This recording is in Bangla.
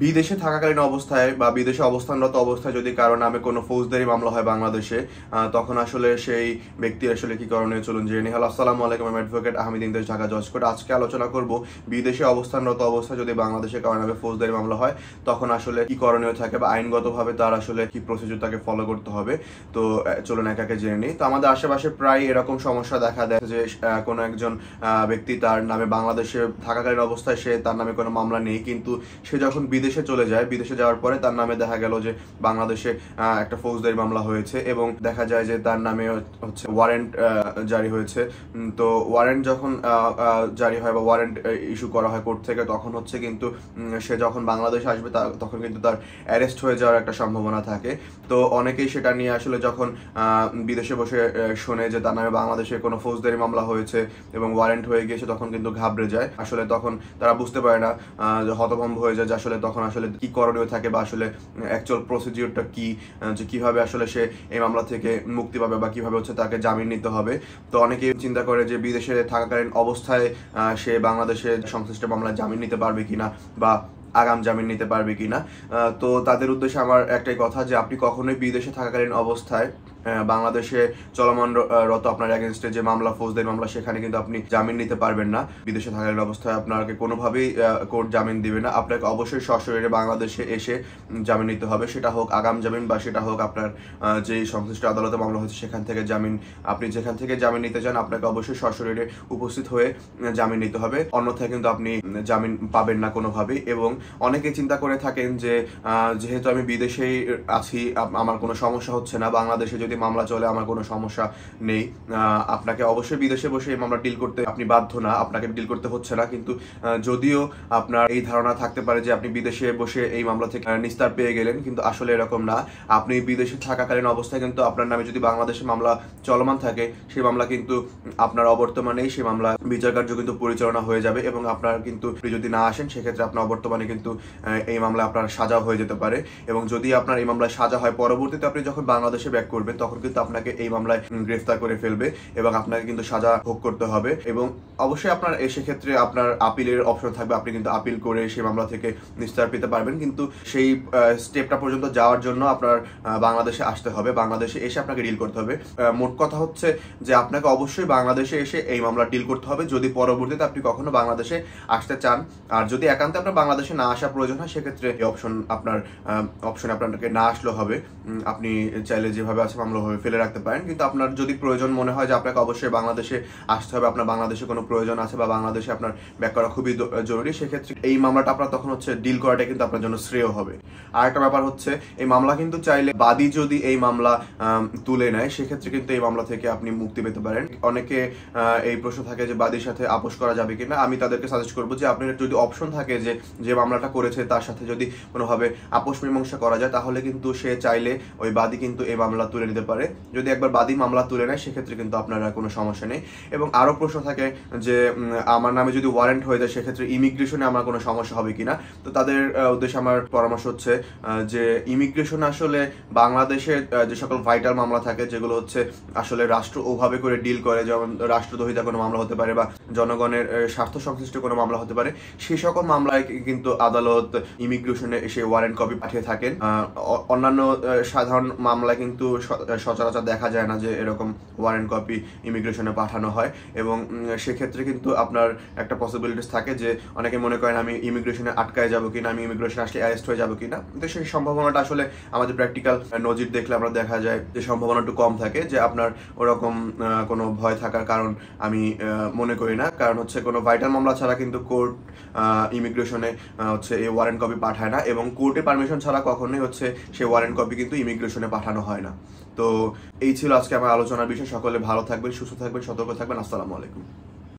বিদেশে থাকাকালীন অবস্থায় বা বিদেশে অবস্থানরত অবস্থায় যদি কারো নামে কোনো ফৌজদারি মামলা হয় বাংলাদেশে, তখন আসলে সেই ব্যক্তি আসলে কি করণীয় চলুন জেনে নিই। হ্যালো, আসসালামু আলাইকুম। আমি অ্যাডভোকেট আহমেদ ইমতিয়াজ, ঢাকা জজ কোর্ট। আজকে আলোচনা করব বিদেশে অবস্থানরত অবস্থায় যদি বাংলাদেশে কারো নামে ফৌজদারি মামলা হয় তখন আসলে কি করণীয় থাকে বা আইনগতভাবে তার আসলে কি প্রসিডিউর তাকে ফলো করতে হবে। তো চলুন এক একে জেনে নিই। তো আমাদের আশেপাশে প্রায় এরকম সমস্যা দেখা দেয় যে কোনো একজন ব্যক্তি তার নামে বাংলাদেশে থাকাকালীন অবস্থায় তার নামে কোনো মামলা নেই, কিন্তু সে যখন বিদেশে চলে যায়, বিদেশে যাওয়ার পরে তার নামে দেখা গেল যে বাংলাদেশে একটা ফৌজদারি মামলা হয়েছে এবং দেখা যায় যে তার নামে হচ্ছে ওয়ারেন্ট জারি হয়েছে। তো ওয়ারেন্ট যখন জারি হয় বা ওয়ারেন্ট ইস্যু করা হয় কোর্ট থেকে, তখন হচ্ছে কিন্তু সে যখন বাংলাদেশে আসবে তখন কিন্তু তার অ্যারেস্ট হয়ে যাওয়ার একটা সম্ভাবনা থাকে। তো অনেকেই সেটা নিয়ে আসলে যখন বিদেশে বসে শোনে যে তার নামে বাংলাদেশে কোনো ফৌজদারি মামলা হয়েছে এবং ওয়ারেন্ট হয়ে গিয়েছে, তখন কিন্তু ঘাবড়ে যায়। আসলে তখন তারা বুঝতে পারে না, হতভম্ব হয়ে যায় যে আসলে তখন আসলে কি করণীয় থাকে বা আসলে অ্যাকচুয়াল প্রসিডিউরটা কি, যে কিভাবে আসলে সে এই মামলা থেকে মুক্তি পাবে বা কিভাবে হচ্ছে তাকে জামিন নিতে হবে। তো অনেকে চিন্তা করে যে বিদেশে থাকাকালীন অবস্থায় সে বাংলাদেশে সংশ্লিষ্ট মামলায় জামিন নিতে পারবে কিনা বা আগাম জামিন নিতে পারবে কিনা। তো তাদের উদ্দেশ্যে আমার একটাই কথা যে আপনি কখনোই বিদেশে থাকাকালীন অবস্থায় বাংলাদেশে চলমান রত আপনার এগেনস্টে যে মামলা, ফৌজদারি মামলা, সেখানে কিন্তু আপনি জামিন নিতে পারবেন না। বিদেশে থাকাকালীন অবস্থায় আপনাকে কোনোভাবেই কোর্ট জামিন দিবে না। আপনাকে অবশ্যই সশরীরে বাংলাদেশে এসে জামিন নিতে হবে, সেটা হোক আগাম জামিন বা সেটা হোক আপনার যেই সংশ্লিষ্ট আদালতে মামলা হয়েছে সেখান থেকে জামিন। আপনি যেখান থেকে জামিন নিতে চান আপনাকে অবশ্যই সশরীরে উপস্থিত হয়ে জামিন নিতে হবে, অন্যথায় কিন্তু আপনি জামিন পাবেন না কোনোভাবেই। এবং অনেকে চিন্তা করে থাকেন যে যেহেতু আমি বিদেশেই আছি, আমার কোনো সমস্যা হচ্ছে না, বাংলাদেশে যদি মামলা চলে আমার কোনো সমস্যা নেই। আপনাকে অবশ্যই বিদেশে বসে এই মামলা ডিল করতে আপনি বাধ্য না, আপনাকে ডিল করতে হচ্ছে না। কিন্তু যদিও আপনার এই ধারণা থাকতে পারে যে আপনি বিদেশে বসে এই মামলা থেকে নিস্তার পেয়ে গেলেন, কিন্তু আসলে এরকম না। আপনি বিদেশে থাকাকালীন অবস্থায় কিন্তু আপনার নামে যদি বাংলাদেশে মামলা চলমান থাকে, সেই মামলা কিন্তু আপনার অবর্তমানেই সেই মামলা বিচার কার্য কিন্তু পরিচালনা হয়ে যাবে এবং আপনার কিন্তু যদি না আসেন সেক্ষেত্রে আপনার অবর্তমানে কিন্তু এই মামলা আপনার সাজা হয়ে যেতে পারে। এবং যদি আপনার এই মামলায় সাজা হয়, পরবর্তীতে আপনি যখন বাংলাদেশে ব্যাক করবেন তখন কিন্তু আপনাকে এই মামলায় গ্রেফতার করে ফেলবে এবং আপনাকে কিন্তু সাজা ভোগ করতে হবে। এবং অবশ্যই আপনার সেক্ষেত্রে আপনার আপিলের অপশন থাকবে, আপনি কিন্তু আপিল করে সেই মামলা থেকে নিস্তার পেতে পারবেন। কিন্তু সেই স্টেপটা পর্যন্ত যাওয়ার জন্য আপনার বাংলাদেশে আসতে হবে, বাংলাদেশে এসে আপনাকে ডিল করতে হবে। মোট কথা হচ্ছে যে আপনাকে অবশ্যই বাংলাদেশে এসে এই মামলা ডিল করতে হবে যদি পরবর্তীতে আপনি কখনো বাংলাদেশে আসতে চান। আর যদি একান্তে আপনার বাংলাদেশে না আসা প্রয়োজন হয় সেক্ষেত্রে এই অপশনে আপনাকে না আসলেও হবে। আপনি চাইলে যেভাবে আছে মামলা ফেলে রাখতে পারেন, কিন্তু আপনার যদি প্রয়োজন মনে হয় যে আপনাকে অবশ্যই বাংলাদেশে আসতে হবে, আপনার বাংলাদেশে কোনো প্রয়োজন আছে বা বাংলাদেশে আপনার ব্যাক করা খুবই জরুরি, সেক্ষেত্রে এই মামলাটা আপনার তখন হচ্ছে ডিল করাটা কিন্তু আপনার জন্য শ্রেয় হবে। আর একটা ব্যাপার হচ্ছে, এই মামলা কিন্তু চাইলে বাদী যদি এই মামলা তুলে নেয় সেক্ষেত্রে কিন্তু এই মামলা থেকে আপনি মুক্তি পেতে পারেন। অনেকে এই প্রশ্ন থাকে যে বাদীর সাথে আপোষ করা যাবে কিনা। আমি তাদেরকে সাজেস্ট করবো যে আপনার যদি অপশন থাকে যে মামলাটা করেছে তার সাথে যদি কোনোভাবে আপোষ মীমাংসা করা যায়, তাহলে কিন্তু সে চাইলে ওই বাদী কিন্তু এই মামলা তুলে নিতে পারে। যদি একবার বাদী মামলা তুলে নেয় সেক্ষেত্রে কিন্তু আপনার কোনো সমস্যা নেই। এবং আরো প্রশ্ন থাকে যে আমার নামে যদি ওয়ারেন্ট হয়ে যায় সেক্ষেত্রে ইমিগ্রেশনে আমার কোনো সমস্যা হবে কিনা। তো তাদের উদ্দেশ্যে আমার পরামর্শ হচ্ছে যে ইমিগ্রেশন আসলে বাংলাদেশে যে সকল ভাইটাল মামলা থাকে, যেগুলো হচ্ছে আসলে রাষ্ট্র ওভাবে করে ডিল করে, যেমন রাষ্ট্রদ্রোহিতা কোনো মামলা হতে পারে বা জনগণের স্বার্থ সংশ্লিষ্ট কোনো মামলা হতে পারে, সেই সকল মামলায় কিন্তু আদালত ইমিগ্রেশনে এসে ওয়ারেন্ট কপি পাঠিয়ে থাকেন। অন্যান্য সাধারণ মামলায় কিন্তু সচরাচর দেখা যায় না যে এরকম ওয়ারেন্ট কপি ইমিগ্রেশনে পাঠানো হয়। এবং সেক্ষেত্রে কিন্তু আপনার একটা পসিবিলিটিস থাকে যে অনেকে মনে করেন আমি ইমিগ্রেশনে আটকায় যাবো কিনা, আমি ইমিগ্রেশনে আসলে অ্যারেস্ট হয়ে যাবো কিনা। তো সেই সম্ভাবনাটা আসলে আমাদের প্র্যাকটিক্যাল নজির দেখলে আমরা দেখা যায় যে সম্ভাবনা একটু কম থাকে, যে আপনার ওরকম কোনো ভয় থাকার কারণ আমি মনে করি না। কারণ হচ্ছে কোনো ভাইটাল মামলা ছাড়া কিন্তু কোর্ট ইমিগ্রেশনে হচ্ছে এই ওয়ারেন্ট কপি পাঠায় না এবং কোর্টে পারমিশন ছাড়া কখনোই হচ্ছে সেই ওয়ারেন্ট কপি কিন্তু ইমিগ্রেশনে পাঠানো হয় না। তো এই ছিল আজকে আমার আলোচনার বিষয়। সকলে ভালো থাকবেন, সুস্থ থাকবেন, সতর্ক থাকবেন। আসসালামু আলাইকুম।